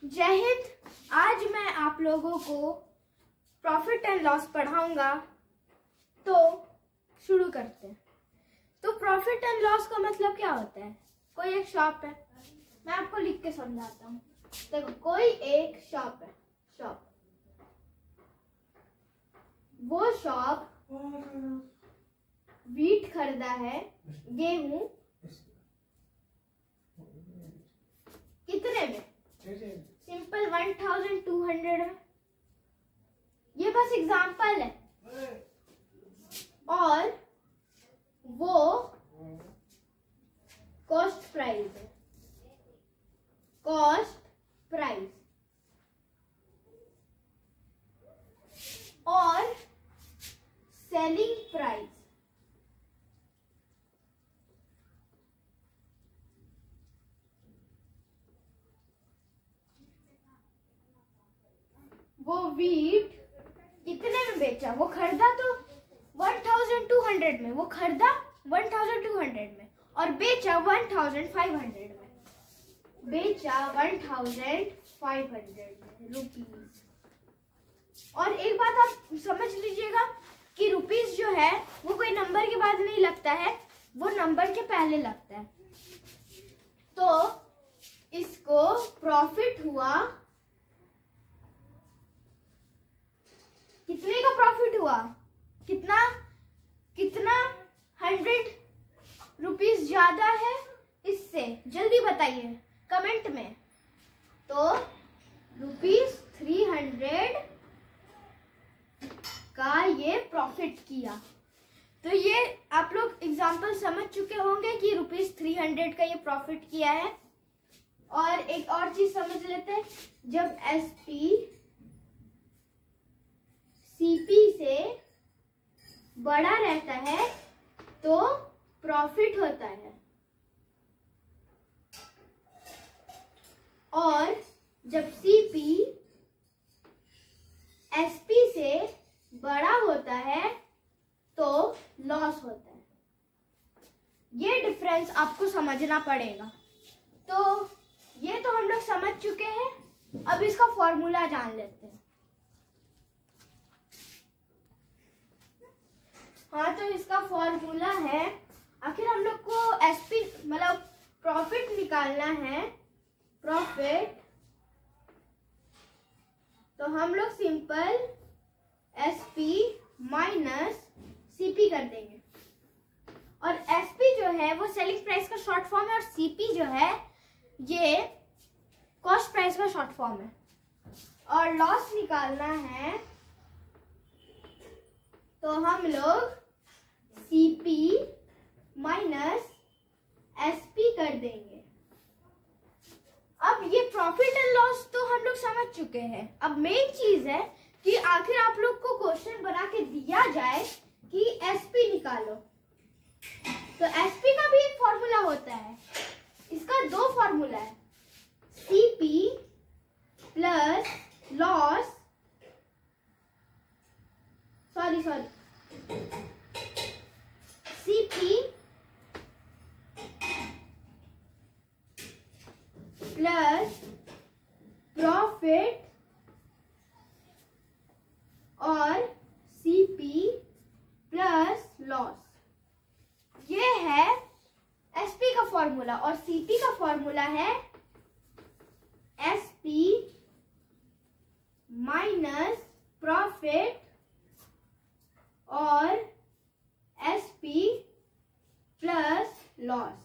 जय हिंद। आज मैं आप लोगों को प्रॉफिट एंड लॉस पढ़ाऊंगा। तो शुरू करते हैं। तो प्रॉफिट एंड लॉस का मतलब क्या होता है? कोई एक शॉप है, मैं आपको लिख के समझाता हूँ। देखो, कोई एक शॉप है, वो शॉप वीट खरीदा है, गेहूं कितने में? सिंपल 1200 है। ये बस एग्जांपल है। और वो कॉस्ट प्राइस है, कॉस्ट प्राइस। और सेलिंग प्राइस वो वीट कितने में बेचा? वो खरीदा तो 1200 में, वो खरीदा 1200 में और बेचा 1500 में, बेचा 1500 रुपीज। और एक बात आप समझ लीजिएगा कि रुपीज जो है वो कोई नंबर के बाद नहीं लगता है, वो नंबर के पहले लगता है। तो इसको प्रॉफिट हुआ, कितने का प्रॉफिट हुआ? कितना 100 रुपीज ज्यादा है इससे? जल्दी बताइए कमेंट में। तो ₹300 का ये प्रॉफिट किया। तो ये आप लोग एग्जांपल समझ चुके होंगे कि ₹300 का ये प्रॉफिट किया है। और एक और चीज समझ लेते हैं, जब एसपी सीपी से बड़ा रहता है तो प्रॉफिट होता है, और जब सीपी एसपी से बड़ा होता है तो लॉस होता है। ये डिफरेंस आपको समझना पड़ेगा। तो ये तो हम लोग समझ चुके हैं। अब इसका फॉर्मूला जान लेते हैं। हाँ, तो इसका फॉर्मूला है, आखिर हम लोग को एसपी मतलब प्रॉफिट निकालना है, प्रॉफिट। तो हम लोग सिंपल एसपी माइनस सीपी कर देंगे। और एसपी जो है वो सेलिंग प्राइस का शॉर्ट फॉर्म है, और सीपी जो है ये कॉस्ट प्राइस का शॉर्ट फॉर्म है। और लॉस निकालना है तो हम लोग सीपी माइनस एसपी कर देंगे। अब ये प्रॉफिट एंड लॉस तो हम लोग समझ चुके हैं। अब मेन चीज है कि आखिर आप लोग को क्वेश्चन बना के दिया जाए कि एसपी निकालो। तो एसपी का भी एक फॉर्मूला होता है। इसका 2 फॉर्मूला है, CP plus loss, sorry CP plus profit और सीपी प्लस लॉस। ये है एसपी का फॉर्मूला। और सीपी का फॉर्मूला है एसपी माइनस प्रॉफिट और एसपी प्लस लॉस।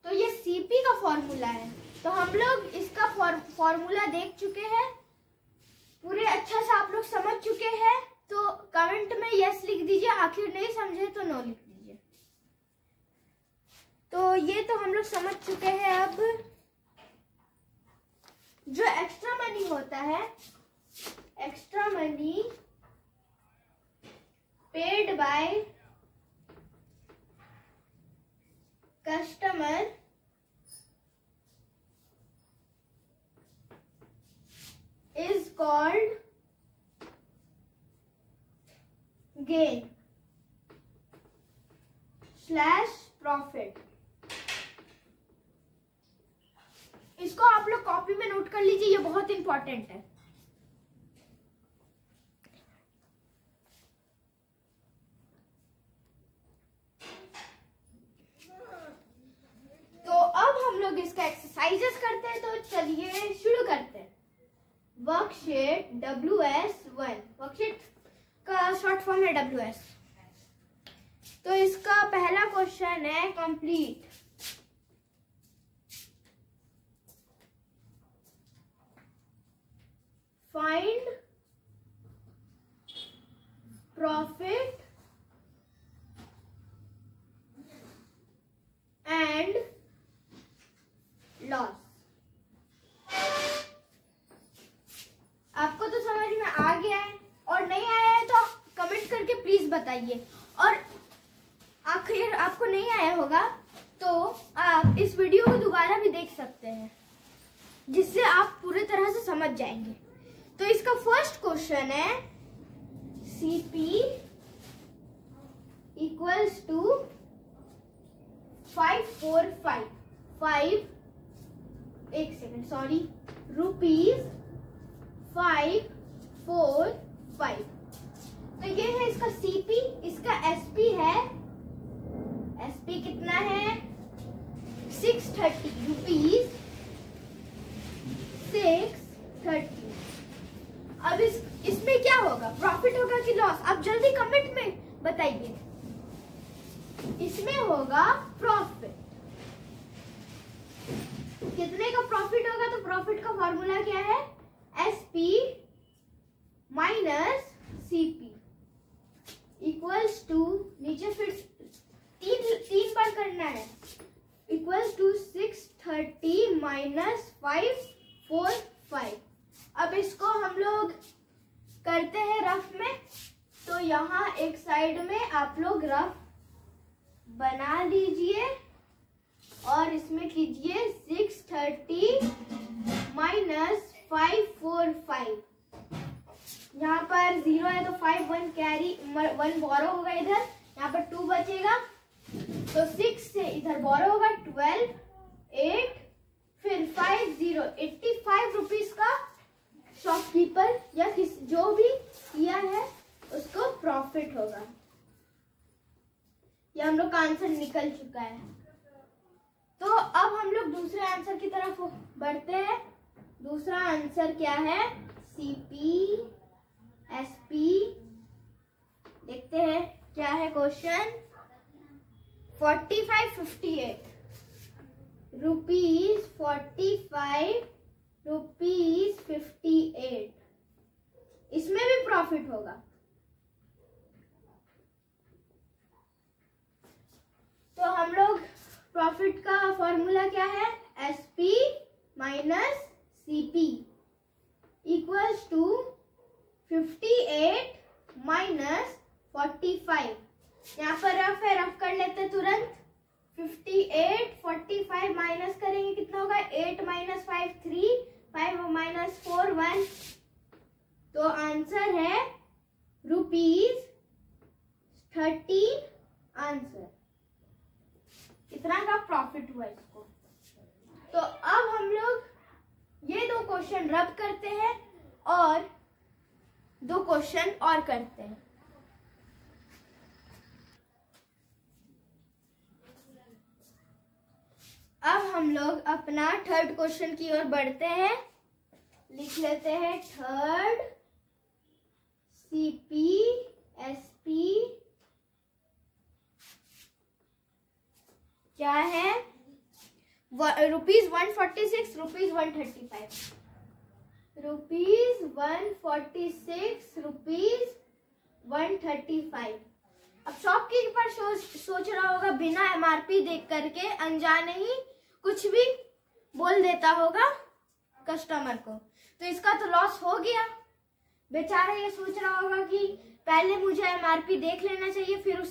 तो ये सीपी का फॉर्मूला है। तो हम लोग इसका फॉर्मूला देख चुके हैं, पूरे अच्छा से आप लोग समझ चुके हैं। तो कमेंट में यस लिख दीजिए, आखिर नहीं समझे तो नो लिख दीजिए। तो ये तो हम लोग समझ चुके हैं। अब जो एक्स्ट्रा मनी होता है, extra money paid by customer is called gain / profit। इसको आप लोग कॉपी में नोट कर लीजिए, ये बहुत इंपॉर्टेंट है। तो अब हम लोग इसका एक्सरसाइजेस करते हैं, तो चलिए शुरू करते हैं। वर्कशीट WS1, वर्कशीट का शॉर्ट फॉर्म है WS। तो इसका पहला क्वेश्चन है complete. Find profit and loss. आपको तो समझ में आ गया है, और नहीं आया है तो कमेंट करके प्लीज बताइए। और आखिर आपको नहीं आया होगा तो आप इस वीडियो को दोबारा भी देख सकते हैं, जिससे आप पूरी तरह से समझ जाएंगे। तो इसका फर्स्ट क्वेश्चन है CP इक्वल्स टू 545 एक सेकेंड सॉरी रुपीज 545। तो ये है इसका CP। इसका SP है, SP कितना है 630 रुपीज 630। अब इसमें क्या होगा, प्रॉफिट होगा कि लॉस? आप जल्दी कमेंट में बताइए। इसमें होगा प्रॉफिट। कितने का प्रॉफिट होगा? तो प्रॉफिट का फॉर्मूला क्या है? SP minus CP equals to, नीचे फिर तीन बार करना है, इक्वल्स टू 630 माइनस 545। अब इसको हम लोग करते हैं रफ में। तो यहाँ एक साइड में आप लोग रफ बना लीजिए और इसमें कीजिए 630 माइनस 545। यहाँ पर 0 है तो 5 1 कैरी 1 बोरो होगा, इधर यहाँ पर 2 बचेगा तो 6 से इधर बोरो होगा 12 8 फिर 5 0 85 रुपीज का शॉपकीपर या जो भी किया है उसको प्रॉफिट होगा। ये हम लोग का आंसर निकल चुका है। तो अब हम लोग दूसरे आंसर की तरफ बढ़ते हैं। दूसरा आंसर क्या है? CP SP। देखते हैं क्या है क्वेश्चन। 4558 rupees 45 rupees 58। इसमें भी प्रॉफिट होगा। तो हम लोग प्रॉफिट का फॉर्मूला क्या है? SP minus CP equals to 58 minus 45। यहाँ पर रफ है, रफ कर लेते तुरंत। 58 45 माइनस करेंगे कितना होगा? 8 माइनस 5 3 5 माइनस 4 1। तो आंसर है रुपीज 13। आंसर इतना का प्रॉफिट हुआ इसको। तो अब हम लोग ये 2 क्वेश्चन रब करते हैं और 2 क्वेश्चन और करते हैं। अब हम लोग अपना थर्ड क्वेश्चन की ओर बढ़ते हैं। लिख लेते हैं थर्ड CP SP क्या है? Rupees 146 rupees 135। Rupees 146 rupees 135। अब शॉपकीपर सोच रहा होगा बिना MRP देख करके अनजाने ही कुछ भी बोल देता होगा कस्टमर को, तो इसका तो लॉस हो गया। बेचारा ये सोच रहा होगा कि पहले मुझे MRP देख लेना चाहिए, फिर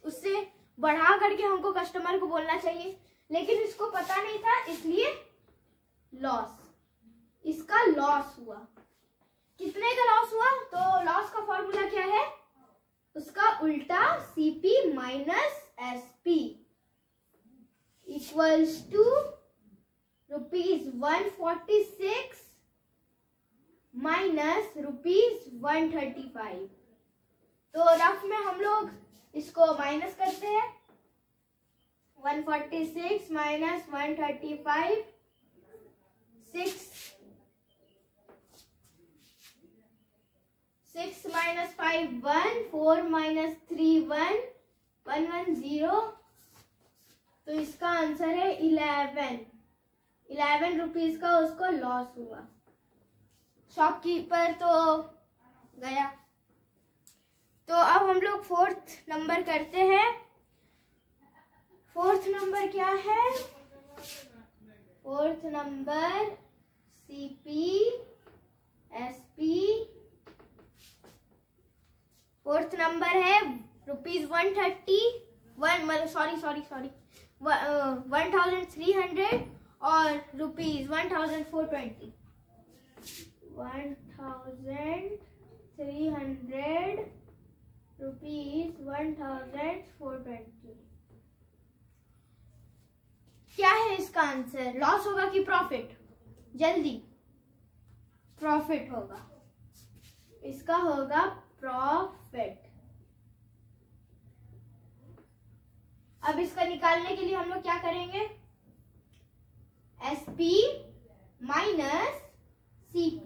उससे बढ़ा करके हमको कस्टमर को बोलना चाहिए, लेकिन इसको पता नहीं था, इसलिए लॉस। इसका लॉस हुआ। कितने का लॉस हुआ? तो लॉस का फॉर्मूला क्या है? उसका उल्टा CP minus SP equals to ₹146 minus ₹135। तो रफ में हम लोग इसको माइनस करते हैं। 146 माइनस 135, 6 माइनस 5 1, 4 माइनस 3 1, 110। तो इसका आंसर है 11 रुपीज का उसको लॉस हुआ। शॉपकीपर तो गया। तो अब हम लोग 4th नंबर करते हैं। 4th नंबर क्या है? 4th number CP SP। 4th number है ₹1,300 और ₹1,420। 1,300 ₹1,420। क्या है इसका आंसर? लॉस होगा कि प्रॉफिट? जल्दी, प्रॉफिट होगा। इसका होगा प्रॉफिट। अब इसका निकालने के लिए हम लोग क्या करेंगे? SP minus CP।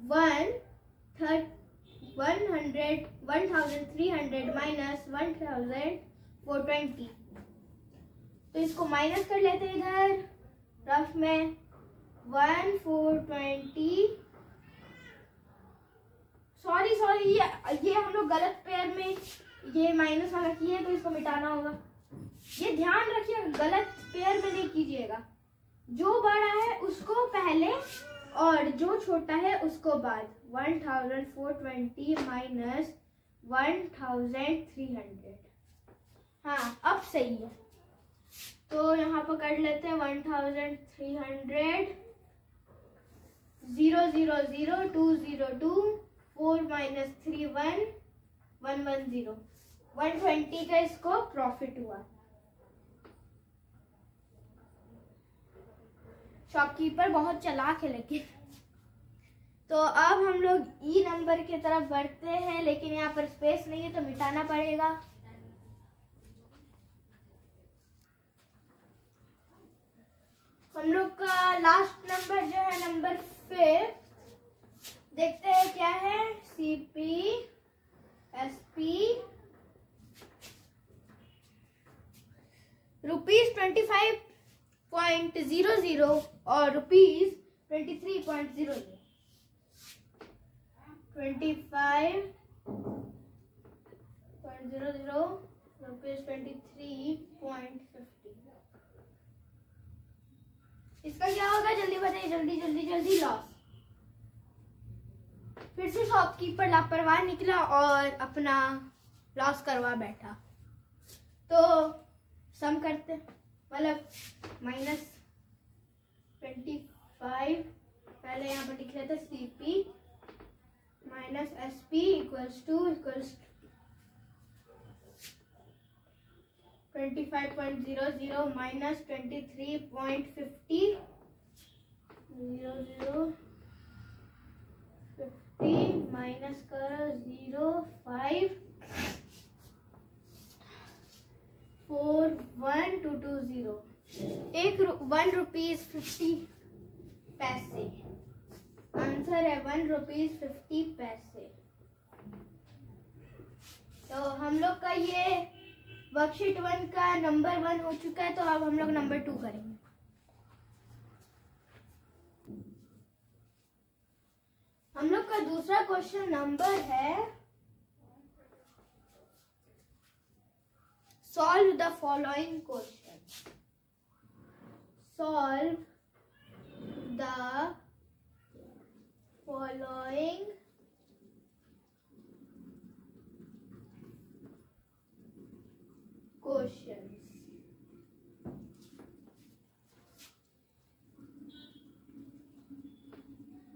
1,300 माइनस 1,420। तो इसको माइनस कर लेते हैं इधर रफ में। 1,420, सॉरी ये हम लोग गलत पेयर में ये माइनस वाला किए, तो इसको मिटाना होगा। ये ध्यान रखिए, गलत पेयर में नहीं कीजिएगा। जो बड़ा है उसको पहले और जो छोटा है उसको बाद। 1,420 माइनस 1,300। हाँ, अब सही है। तो यहाँ पर कर लेते हैं 1,300, 0 0 0 2 0 2, 4 माइनस 3 1, 110। 120 का इसको प्रॉफिट हुआ। शॉपकीपर बहुत चालाक है लेकिन। तो अब हम लोग ई नंबर की तरफ बढ़ते हैं, लेकिन यहाँ पर स्पेस नहीं है तो मिटाना पड़ेगा। हम लोग का लास्ट नंबर जो है नंबर 5, देखते हैं क्या है। CP SP ₹25.00 और ₹23.00। 25.00 ₹23.50। इसका क्या होगा? जल्दी बताइए, जल्दी जल्दी जल्दी। लॉस। फिर से शॉपकीपर लापरवाह निकला और अपना लॉस करवा बैठा। तो सम करते, मतलब -25, पहले यहाँ पर लिख लेते CP minus SP equals to 25.00 minus 23.50, 50 minus करो 0.5, 41220। ₹1.50। आंसर है ₹1.50। तो हम लोग का ये वर्कशीट 1 का नंबर 1 हो चुका है। तो अब हम लोग नंबर 2 करेंगे। हम लोग का दूसरा क्वेश्चन नंबर है, solve the following question. Solve the following question.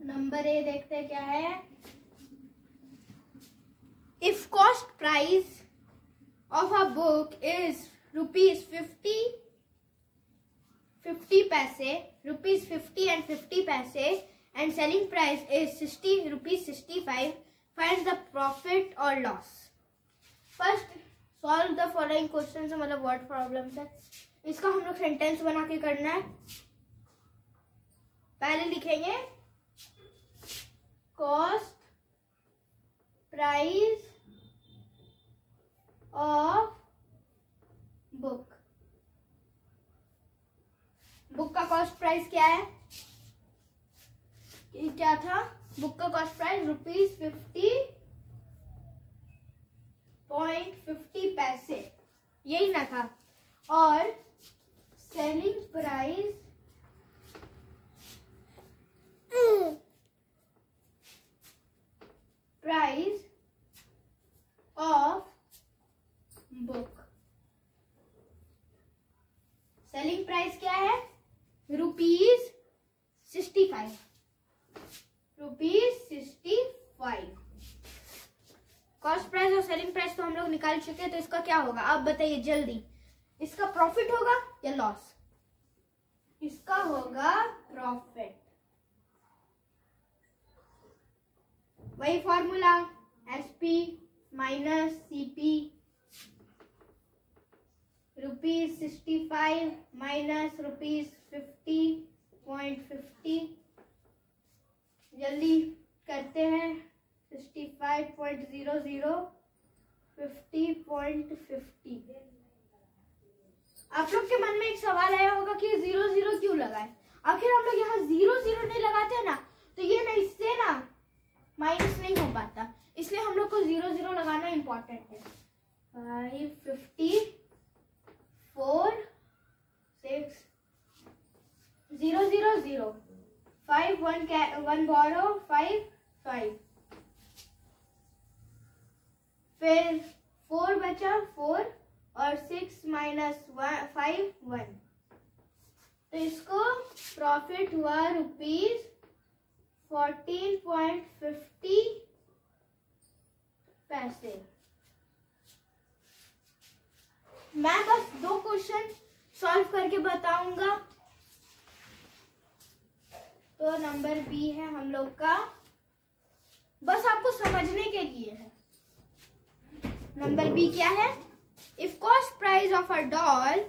Number A देखते हैं क्या है। If cost price of a book is ₹50 50 पैसे, ₹50 and 50 पैसे, and selling price is ₹65. Find the profit or loss. First solve the following questions, मतलब word problems है। इसका हम लोग सेंटेंस बना के करना है। पहले लिखेंगे cost price of book. Book का कॉस्ट प्राइस क्या है? क्या था? बुक का कॉस्ट प्राइस ₹50.50 पैसे, यही ना था। और selling price of book. Selling price क्या है? ₹65। कॉस्ट प्राइस और सेलिंग प्राइस तो हम लोग निकाल चुके हैं, तो इसका क्या होगा आप बताइए जल्दी। इसका प्रॉफिट होगा या लॉस? इसका होगा प्रॉफिट। वही formula SP minus CP, ₹65 minus ₹50.50। जल्दी करते हैं। 65.00 50.50। आप लोग के मन में एक सवाल आया होगा कि 00 क्यों लगाए? आखिर हम लोग यहाँ 00 नहीं लगाते ना, तो ये ना इससे ना माइनस नहीं हो पाता, इसलिए हम लोग को 00 लगाना इम्पोर्टेंट है। 5 50 4 6 0 0 0 5 1 borrow 5 5, फिर 4 बचा 4 और 6 माइनस 5 1। तो इसको प्रॉफिट हुआ ₹14.50 पैसे। मैं बस 2 क्वेश्चन सॉल्व करके बताऊंगा। तो नंबर बी है हम लोग का, बस आपको समझने के लिए है। नंबर बी क्या है? If cost price of a doll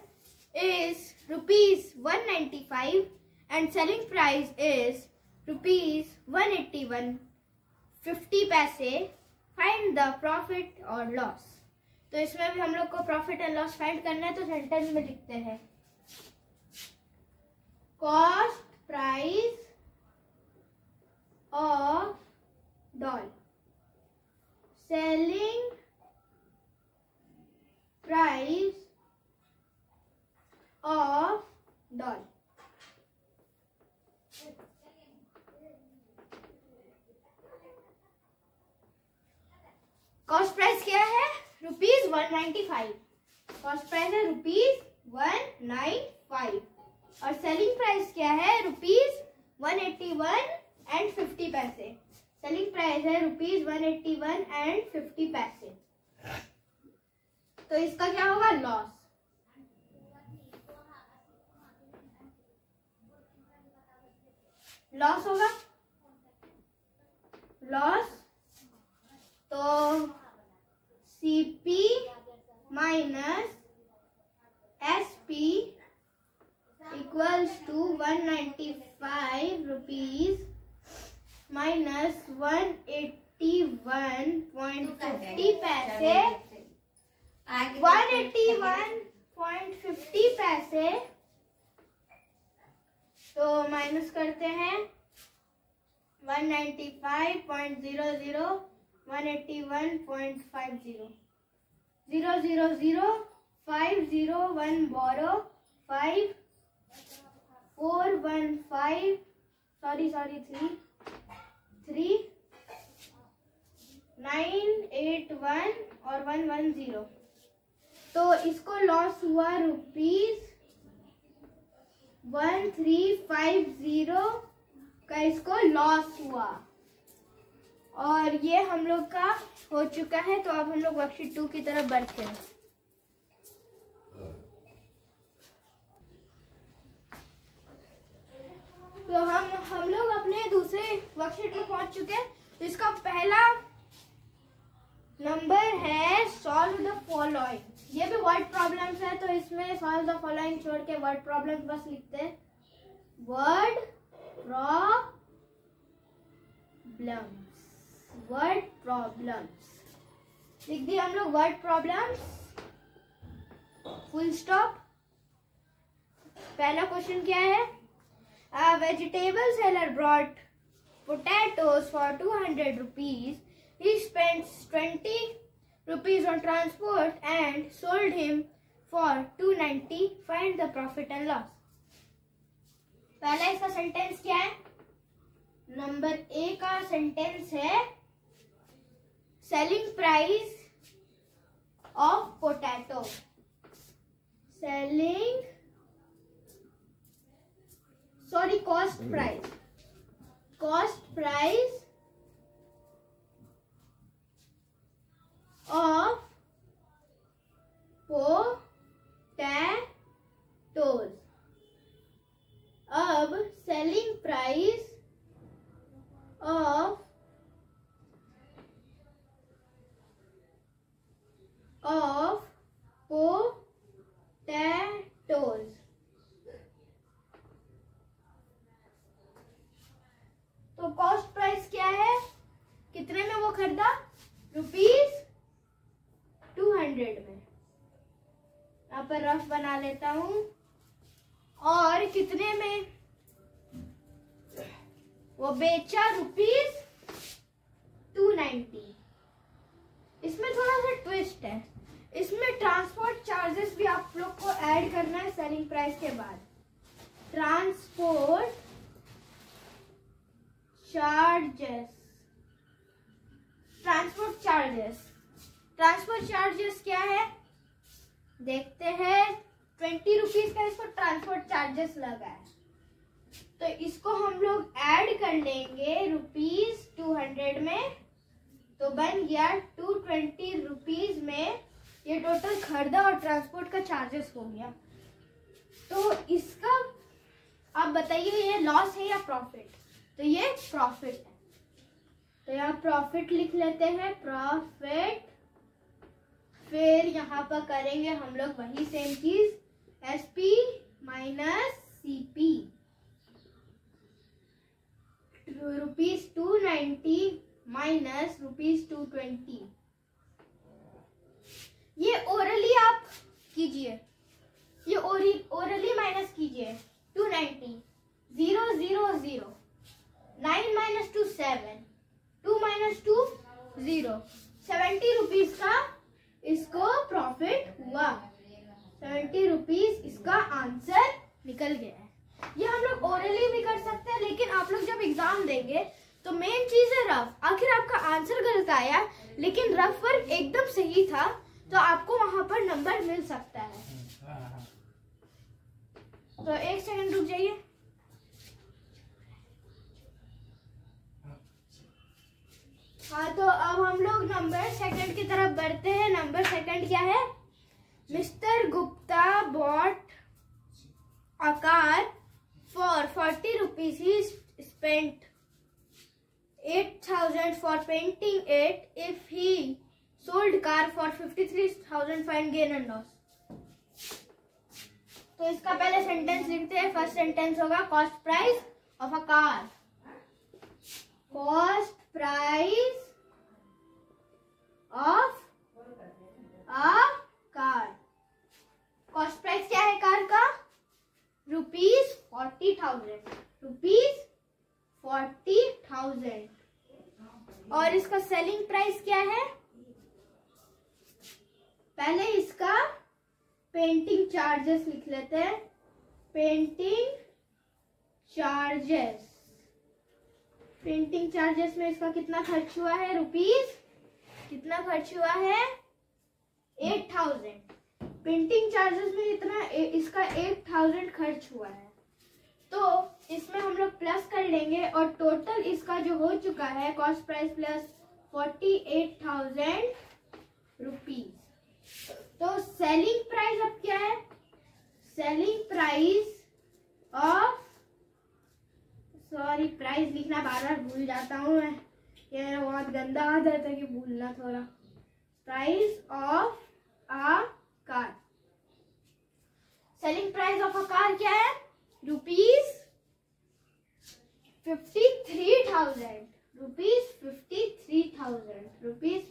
is ₹195 and selling price is ₹181 50 पैसे, फाइंड द प्रॉफिट और लॉस। तो इसमें भी हम लोग को प्रॉफिट एंड लॉस फाइंड करना है, तो सेंटेंस में लिखते हैं cost price of doll, selling price of doll. Cost price क्या है? ₹195। कॉस्ट प्राइस है ₹195 और सेलिंग प्राइस क्या है? ₹181 एंड 50 पैसे। सेलिंग प्राइस है ₹181 एंड 50 पैसे। तो इसका क्या होगा? लॉस। लॉस होगा। लॉस तो CP minus SP equals to ₹195 minus 181.50 पैसे। 181.50 पैसे तो माइनस करते हैं 195.00 181.50 0 0 0 5 0 1 borrow 5 4 1 5 3 9 8 1 और 1 1 0। तो इसको लॉस हुआ ₹1350 का इसको लॉस हुआ। और ये हम लोग का हो चुका है। तो अब हम लोग वर्कशीट 2 की तरफ बढ़ते हैं। तो हम लोग अपने दूसरे वर्कशीट में पहुंच चुके हैं। तो इसका पहला नंबर है सॉल्व द फॉलोइंग। ये भी वर्ड प्रॉब्लम्स है, तो इसमें सॉल्व द फॉलोइंग छोड़ के वर्ड प्रॉब्लम्स बस लिखते हैं। वर्ड प्रॉब्लम्स लिख दिए हम लोग। Word problems full stop. पहला क्वेश्चन क्या है? A vegetable seller brought potatoes for 200 rupees. He spent 20 rupees on transport and sold him for 290. Find the profit and loss. पहला इसका सेंटेंस क्या है? नंबर ए का सेंटेंस है selling price of potato. Cost price of potatoes. अब selling price of potatoes. तो cost price क्या है? कितने में वो खरीदा? ₹200 में। यहाँ पर रफ बना लेता हूं। और कितने में वो बेचा? ₹290। इसमें थोड़ा सा ट्विस्ट है। इसमें ट्रांसपोर्ट चार्जेस भी आप लोग को ऐड करना है सेलिंग प्राइस के बाद। ट्रांसपोर्ट चार्जेस क्या है देखते हैं। 20 रुपीज का इसको ट्रांसपोर्ट चार्जेस लगा है, तो इसको हम लोग ऐड कर लेंगे ₹200 में, तो बन गया 220 रुपीज में। ये टोटल खरीदा और ट्रांसपोर्ट का चार्जेस हो गया। तो इसका आप बताइए ये लॉस है या प्रॉफिट? तो ये प्रॉफिट है। तो यहाँ प्रॉफिट लिख लेते हैं, प्रॉफिट। फिर यहाँ पर करेंगे हम लोग वही सेम चीज, एसपी माइनस सीपी। ₹290 माइनस ₹220। ये ओरली आप कीजिए, ये ओरली माइनस कीजिए। 290 0 0 0 9 माइनस 2 7 2 माइनस 2 0 70 रुपीज का इसको प्रॉफिट हुआ। 70 रुपीज इसका आंसर निकल गया है। ये हम लोग ओरली भी कर सकते हैं, लेकिन आप लोग जब एग्जाम देंगे तो मेन चीज है रफ। आखिर आपका आंसर गलत आया लेकिन रफ वर्क एकदम सही था, तो आपको वहां पर नंबर मिल सकता है। तो एक सेकंड रुक जाइए। हाँ, तो अब हम लोग नंबर सेकंड की तरफ बढ़ते हैं। नंबर सेकंड क्या है? Mister Gupta bought a car for 40 rupees. He spent 8,000 for painting it. If he sold car for 53,000, find gain and loss. तो इसका पहले सेंटेंस लिखते हैं। फर्स्ट सेंटेंस होगा cost price of a car. Cost price of a car. Cost price क्या है car का? ₹40,000। और इसका सेलिंग प्राइस क्या है? पहले इसका पेंटिंग चार्जेस लिख लेते हैं। पेंटिंग चार्जेस में इसका कितना खर्च हुआ है? रुपीस कितना खर्च हुआ है? 8,000। पेंटिंग चार्जेस में इतना इसका 8,000 खर्च हुआ है, तो इसमें हम लोग प्लस कर लेंगे और टोटल इसका जो हो चुका है कॉस्ट प्राइस प्लस 48,000 रुपीज। तो सेलिंग प्राइस अब क्या है? सेलिंग प्राइस ऑफ लिखना बार बार भूल जाता हूँ मैं, ये मेरा बहुत गंदा आदत है कि भूलना थोड़ा। Price of a car, selling price of a car क्या है? Rupees 53,000, rupees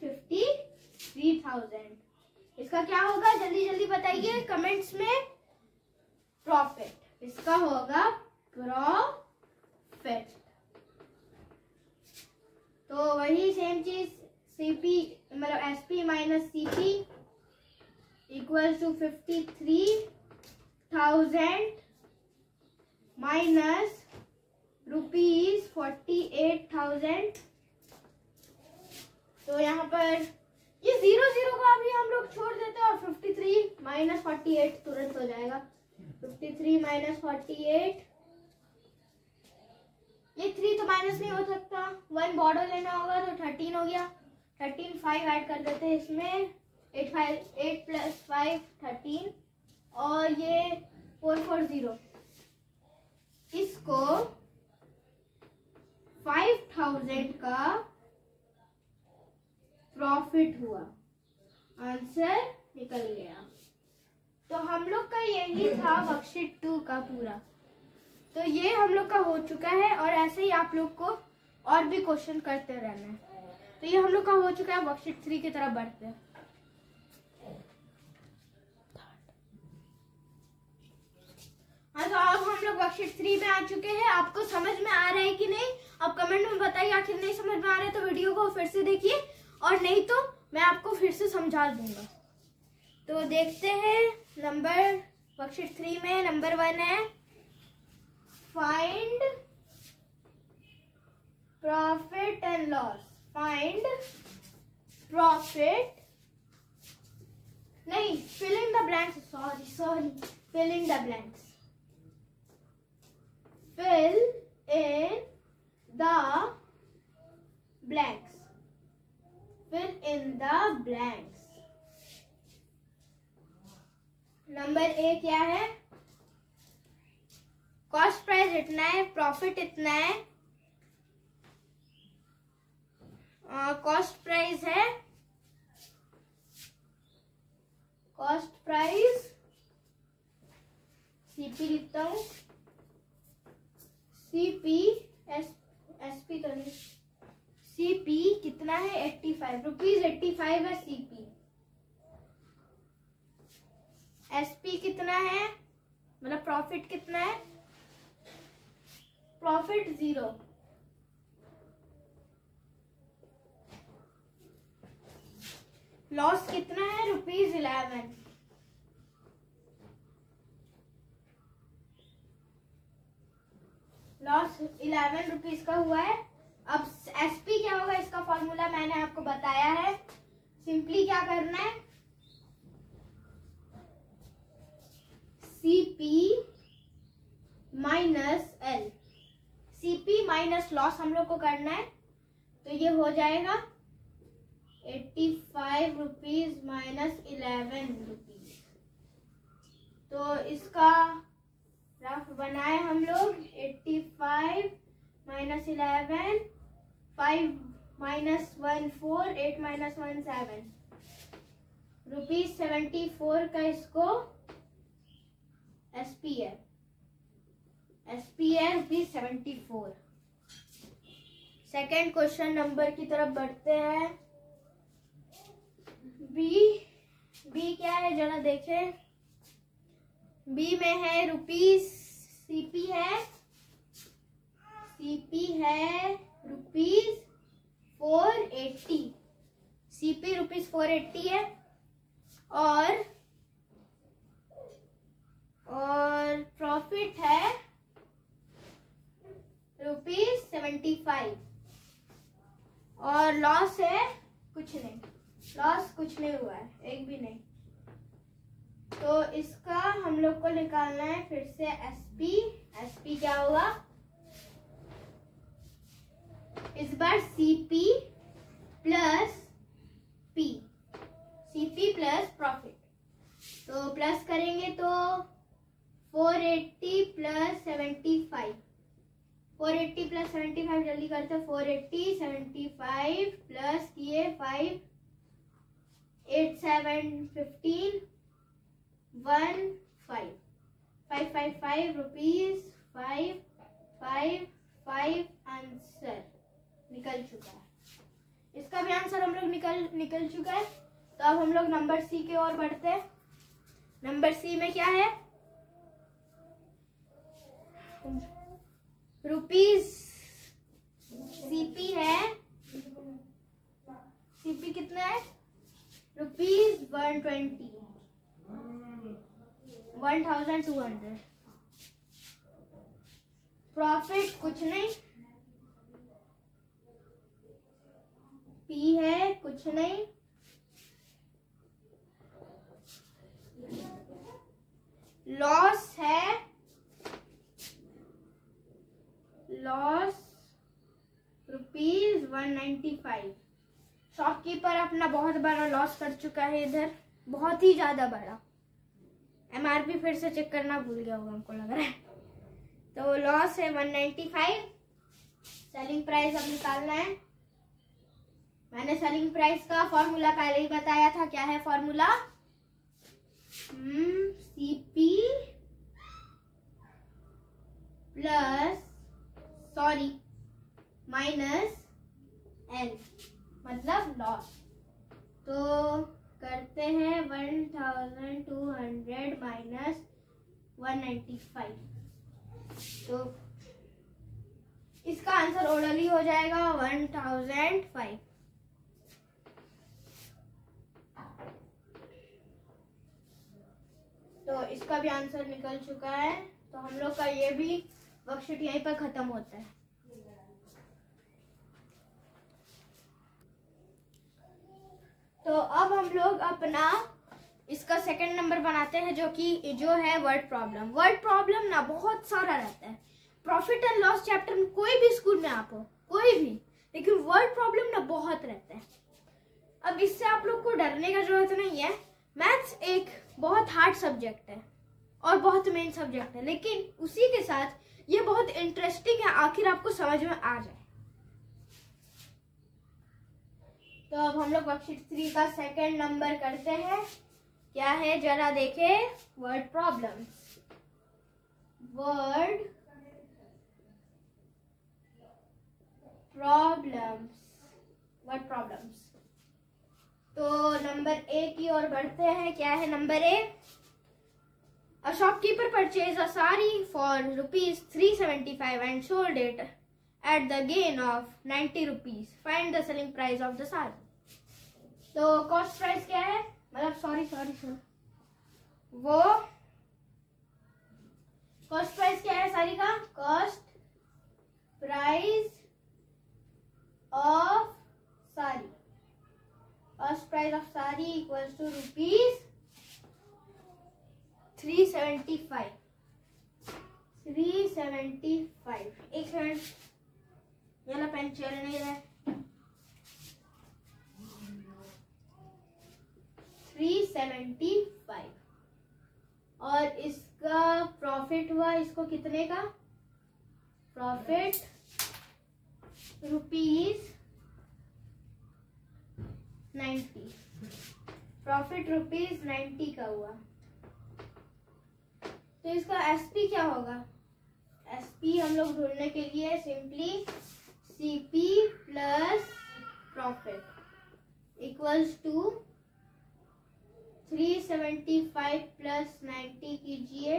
53,000। इसका क्या होगा जल्दी जल्दी बताइए कमेंट्स में। प्रॉफिट, इसका होगा प्रॉफिट। तो वही सेम चीज सीपी मतलब SP minus CP equal to 53,000 minus rupees 48,000। तो यहाँ पर ये 0 का भी हम लोग छोड़ देते हैं और 53 माइनस 48 तुरंत हो जाएगा। 53 माइनस 48, ये 3 तो माइनस नहीं हो सकता, 1 बॉर्डर लेना होगा तो 13 हो गया। 13 5 ऐड कर देते हैं इसमें, 8 प्लस 5 13 और ये 440। इसको 5,000 का प्रॉफिट हुआ, आंसर निकल गया। तो हम लोग का यही था वर्कशीट 2 का पूरा। तो ये हम लोग का हो चुका है और ऐसे ही आप लोग को और भी क्वेश्चन करते रहना है। तो ये हम लोग का हो चुका है, वर्कशीट 3 की तरफ बढ़ते हैं। हाँ, तो अब हम लोग वर्कशीट 3 में आ चुके हैं। आपको समझ में आ रहा है कि नहीं? आप कमेंट में बताइए। आखिर नहीं समझ में आ रहा है तो वीडियो को फिर से देखिए, और नहीं तो मैं आपको फिर से समझा दूंगा। तो देखते हैं नंबर वर्कशीट 3 में नंबर 1 है find profit and loss. Find profit नहीं, fill in the blanks, sorry fill in the blanks. Fill in the blanks. Fill in the blanks. Number A क्या है? कॉस्ट प्राइस इतना है, प्रॉफिट इतना है। Cost price है, cost price CP लिखता हूं, सीपी एसपी तो नहीं, सीपी कितना है? 85 रुपीज 85 है सीपी। एसपी कितना है, मतलब प्रॉफिट कितना है? प्रॉफिट 0। लॉस कितना है? रुपीज 11। लॉस 11 रुपीज का हुआ है। अब एसपी क्या होगा? इसका फॉर्मूला मैंने आपको बताया है। सिंपली क्या करना है? CP minus L, CP minus loss हम लोग को करना है। तो ये हो जाएगा 85 रुपीज माइनस 11 रुपीज। तो इसका रफ बनाए हम लोग। 85 माइनस 11, 5 माइनस 1 4, 8 माइनस 1 7, रुपीज 74 का इसको एसपी है, रुपीज 74। सेकेंड क्वेश्चन नंबर की तरफ बढ़ते हैं। बी क्या है जरा देखें। बी में है रुपीज, सीपी है रुपीज 480, सीपी रुपीज 480 है। और प्रॉफिट है रुपीज 75 और लॉस है कुछ नहीं, लॉस कुछ नहीं हुआ है, एक भी नहीं। तो इसका हम लोग को निकालना है फिर से एसपी क्या होगा इस बार? CP plus P, CP plus profit. तो प्लस करेंगे तो 480 प्लस 75, 480 प्लस 75 जल्दी करते हैं। 480 75 प्लस किए 5 8 7 15 1 5 555 रुपीज 5 5 5 आंसर निकल चुका है। इसका भी आंसर हम लोग निकल चुका है। तो अब हम लोग नंबर सी की ओर बढ़ते हैं। नंबर सी में क्या है? रुपीज सीपी है। सीपी कितना है? रुपीज 120 1200। प्रॉफिट कुछ नहीं, पी है कुछ नहीं, लॉस है, लॉस रुपीज 195। शॉपकीपर अपना बहुत बड़ा लॉस कर चुका है इधर, बहुत ही ज्यादा बड़ा। एमआरपी फिर से चेक करना भूल गया होगा हमको लग रहा है। तो लॉस है 195। सेलिंग प्राइस अब निकालना है। मैंने सेलिंग प्राइस का फॉर्मूला पहले ही बताया था। क्या है formula? CP plus minus L मतलब लॉस। तो करते हैं 1200 माइनस 195। तो इसका आंसर ओरली हो जाएगा 1005। तो इसका भी आंसर निकल चुका है। तो हम लोग का ये भी वर्कशीट यहीं पर खत्म होता है। तो अब हम लोग अपना इसका सेकंड नंबर बनाते हैं, जो है वर्ड प्रॉब्लम। वर्ड प्रॉब्लम ना बहुत सारा रहता है। प्रॉफिट एंड लॉस चैप्टर में कोई भी स्कूल में आप हो, कोई भी, लेकिन वर्ड प्रॉब्लम ना बहुत रहता है। अब इससे आप लोग को डरने का जरूरत नहीं है। मैथ्स एक बहुत हार्ड सब्जेक्ट है और बहुत मेन सब्जेक्ट है, लेकिन उसी के साथ ये बहुत इंटरेस्टिंग है, आखिर आपको समझ में आ जाए। तो अब हम लोग वर्कशीट 3 का सेकंड नंबर करते हैं। क्या है जरा देखे? Word problems. Word problems. तो नंबर ए की ओर बढ़ते हैं। क्या है number A? A shopkeeper purchased a sari for rupees 375 and sold it at the gain of 90 rupees. Find the selling price of the sari. तो कॉस्ट प्राइस क्या है? मतलब सॉरी वो कॉस्ट प्राइस क्या है सारी का? कॉस्ट प्राइस ऑफ सारी। कॉस्ट प्राइस ऑफ सारी इक्वल्स टू रुपीज 375। 375। एक सेकंड, ये पेन चल नहीं रहा है। 375 और इसका प्रॉफिट हुआ इसको कितने का? Profit rupees 90। प्रॉफिट रुपीज 90 का हुआ। तो इसका एसपी क्या होगा? एसपी हम लोग ढूंढने के लिए simply CP plus profit equals to 375 plus 90 कीजिए।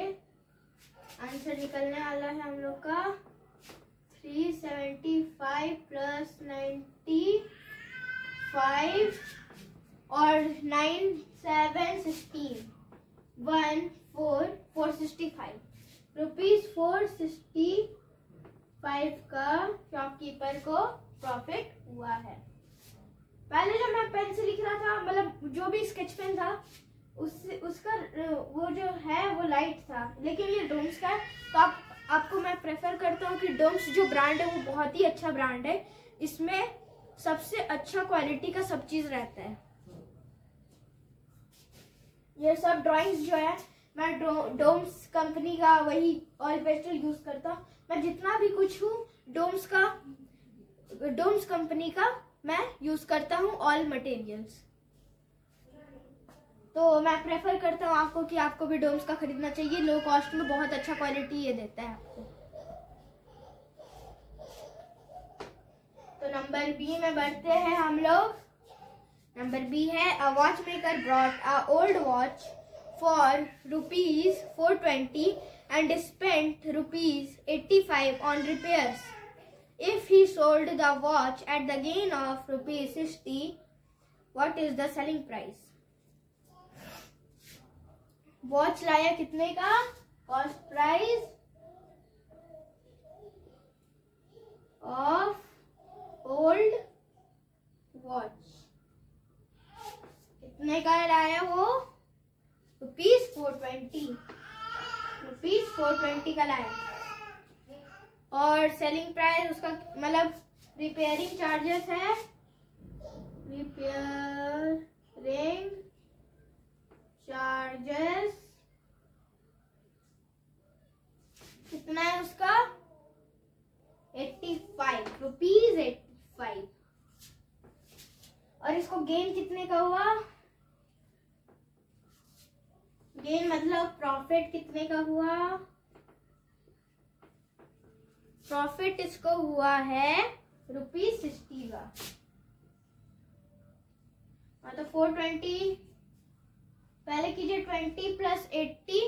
आंसर निकलने वाला है हम लोग का 375 प्लस 95 और 9 7 16 1 4 465 रुपीज 465 का शॉपकीपर को प्रॉफिट हुआ है। पहले जब मैं पेन से लिख रहा था, मतलब जो भी स्केच पेन था उसका वो जो है वो लाइट था, लेकिन ये डोम्स का है। तो आपको मैं प्रेफर करता हूँ कि डोम्स जो ब्रांड है वो बहुत ही अच्छा ब्रांड है। इसमें सबसे अच्छा क्वालिटी का सब चीज रहता है। ये सब ड्राइंग्स जो है मैं डोम्स कंपनी का वही ऑयल पेस्टल यूज करता हूँ। मैं जितना भी कुछ हूँ डोम्स कंपनी का मैं यूज करता हूँ ऑल मटेरियल्स। तो मैं प्रेफर करता हूँ आपको कि आपको भी डोम्स का खरीदना चाहिए, लो कॉस्ट में बहुत अच्छा क्वालिटी ये देता है आपको। तो नंबर बी में बढ़ते हैं हम लोग। नंबर बी है a watch maker brought a old watch for ₹420 and spent ₹85 on repairs. If he sold the watch at the gain of ₹60, what is the selling price? Watch लाया कितने का? Cost price of old watch कितने का लाया वो? ₹420 का लाया। और सेलिंग प्राइस उसका मतलब रिपेयरिंग चार्जेस है, रिपेयरिंग चार्जेस कितना है उसका? ₹85। और इसको गेन कितने का हुआ? गेन मतलब प्रॉफिट कितने का हुआ? प्रॉफिट इसको हुआ है ₹60 का। तो 420 पहले कीजिए, 20 + 80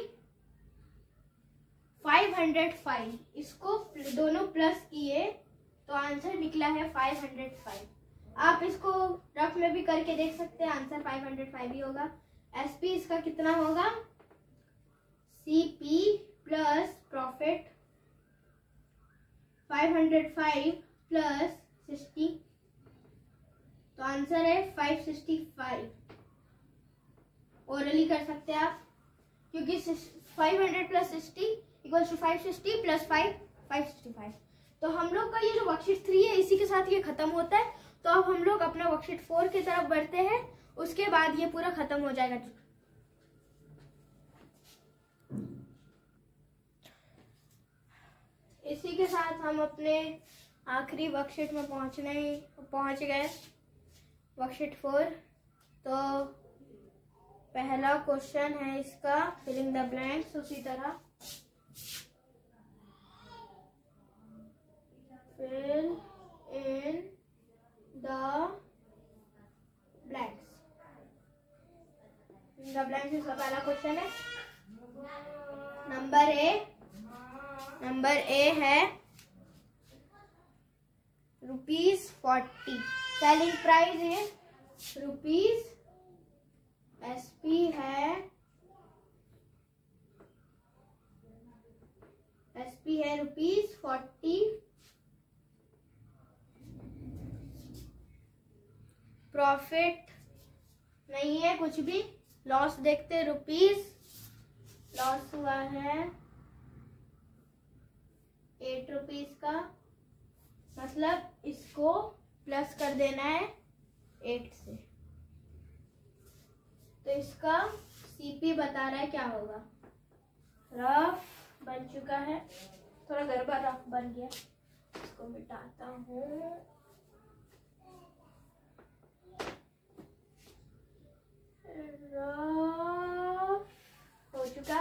505। इसको दोनों प्लस किए तो आंसर निकला है 505। आप इसको रफ में भी करके देख सकते हैं, आंसर 505 ही होगा। एसपी इसका कितना होगा? सीपी प्लस प्रॉफिट 505 + 60, तो आंसर है 565। ओरली कर सकते हैं आप, क्योंकि 500 + 60 = 560 + 5 565। तो हम लोग का ये जो वर्कशीट 3 है इसी के साथ ये खत्म होता है। तो अब हम लोग अपना वर्कशीट 4 की तरफ बढ़ते हैं, उसके बाद ये पूरा खत्म हो जाएगा। इसी के साथ हम अपने आखिरी वर्कशीट में पहुंच गए, वर्कशीट 4। तो पहला क्वेश्चन है इसका फिलिंग द ब्लैंक्स। उसी तरह फिल इन द ब्लैंक्स। इसका पहला क्वेश्चन है। नंबर ए है ₹40। सेलिंग प्राइस है ₹। एसपी है ₹40। प्रॉफिट नहीं है कुछ भी, लॉस देखते ₹। लॉस हुआ है ₹8 का, मतलब इसको प्लस कर देना है 8 से। तो इसका सीपी बता रहा है क्या होगा। रफ बन चुका है, थोड़ा गड़बड़ रफ बन गया, इसको मिटाता हूँ। रफ हो चुका।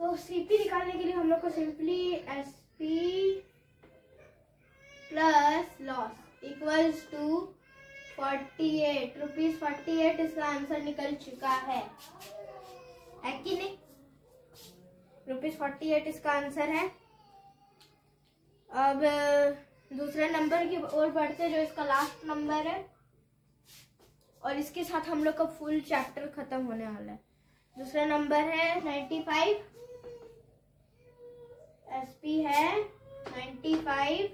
तो सीपी निकालने के लिए हम लोग को simply SP plus loss equals to 48 ₹48 इसका आंसर निकल चुका है कि नहीं? ₹48 इसका आंसर है। अब दूसरे नंबर की ओर बढ़ते, जो इसका लास्ट नंबर है, और इसके साथ हम लोग का फुल चैप्टर खत्म होने वाला है। दूसरा नंबर है 95। एसपी है ₹95।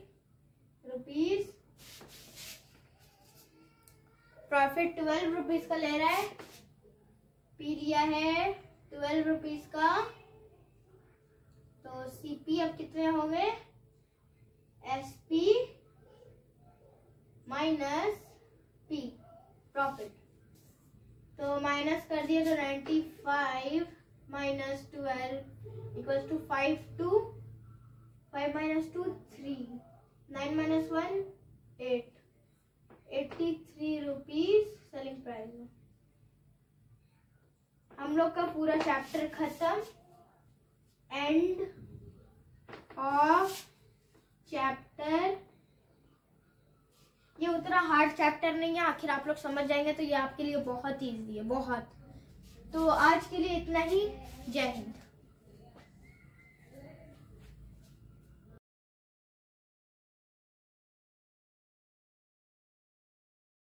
प्रॉफिट ₹12 का ले रहा है, पी लिया है ₹12 का। तो सीपी अब कितने हो गए? एसपी माइनस पी प्रॉफिट, तो माइनस कर दिए तो 95 - 12 = 52। 5 minus 2 3, 9 minus 1 8, 83 rupees selling price में। हम लोग का पूरा चैप्टर खत्म। End of chapter. ये उतना हार्ड चैप्टर नहीं है, आखिर आप लोग समझ जाएंगे तो ये आपके लिए बहुत ईजी है, बहुत। तो आज के लिए इतना ही। जय हिंद।